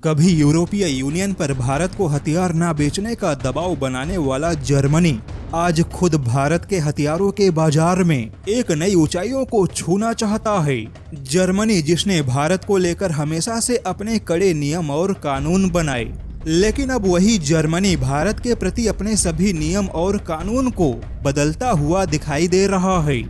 कभी यूरोपीय यूनियन पर भारत को हथियार न बेचने का दबाव बनाने वाला जर्मनी आज खुद भारत के हथियारों के बाजार में एक नई ऊंचाइयों को छूना चाहता है। जर्मनी जिसने भारत को लेकर हमेशा से अपने कड़े नियम और कानून बनाए, लेकिन अब वही जर्मनी भारत के प्रति अपने सभी नियम और कानून को बदलता हुआ दिखाई दे रहा है।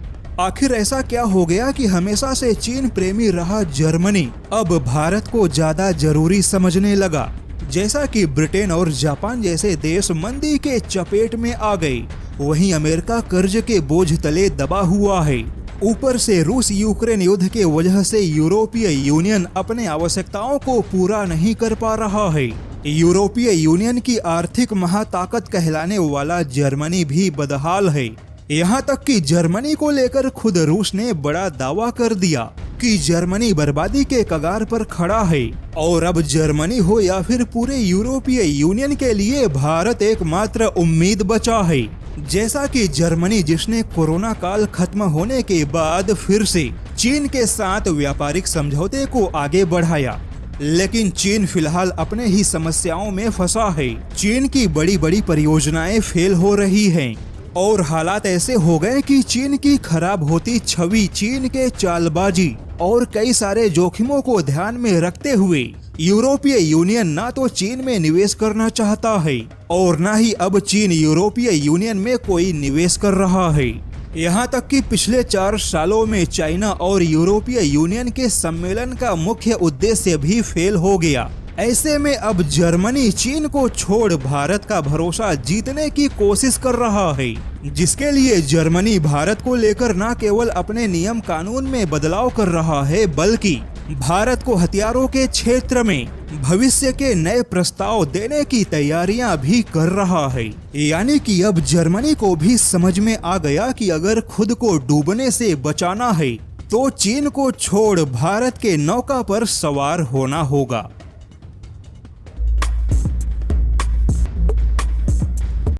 आखिर ऐसा क्या हो गया कि हमेशा से चीन प्रेमी रहा जर्मनी अब भारत को ज्यादा जरूरी समझने लगा। जैसा कि ब्रिटेन और जापान जैसे देश मंदी के चपेट में आ गए, वहीं अमेरिका कर्ज के बोझ तले दबा हुआ है। ऊपर से रूस यूक्रेन युद्ध के वजह से यूरोपीय यूनियन अपने आवश्यकताओं को पूरा नहीं कर पा रहा है। यूरोपीय यूनियन की आर्थिक महाताकत कहलाने वाला जर्मनी भी बदहाल है। यहाँ तक कि जर्मनी को लेकर खुद रूस ने बड़ा दावा कर दिया कि जर्मनी बर्बादी के कगार पर खड़ा है और अब जर्मनी हो या फिर पूरे यूरोपीय यूनियन के लिए भारत एकमात्र उम्मीद बचा है। जैसा कि जर्मनी जिसने कोरोना काल खत्म होने के बाद फिर से चीन के साथ व्यापारिक समझौते को आगे बढ़ाया, लेकिन चीन फिलहाल अपने ही समस्याओं में फंसा है। चीन की बड़ी बड़ी परियोजनाएं फेल हो रही हैं और हालात ऐसे हो गए कि चीन की खराब होती छवि, चीन के चालबाजी और कई सारे जोखिमों को ध्यान में रखते हुए यूरोपीय यूनियन ना तो चीन में निवेश करना चाहता है और ना ही अब चीन यूरोपीय यूनियन में कोई निवेश कर रहा है। यहाँ तक कि पिछले 4 सालों में चाइना और यूरोपीय यूनियन के सम्मेलन का मुख्य उद्देश्य भी फेल हो गया। ऐसे में अब जर्मनी चीन को छोड़ भारत का भरोसा जीतने की कोशिश कर रहा है, जिसके लिए जर्मनी भारत को लेकर न केवल अपने नियम कानून में बदलाव कर रहा है, बल्कि भारत को हथियारों के क्षेत्र में भविष्य के नए प्रस्ताव देने की तैयारियां भी कर रहा है। यानी कि अब जर्मनी को भी समझ में आ गया कि अगर खुद को डूबने से बचाना है तो चीन को छोड़ भारत के नौका पर सवार होना होगा।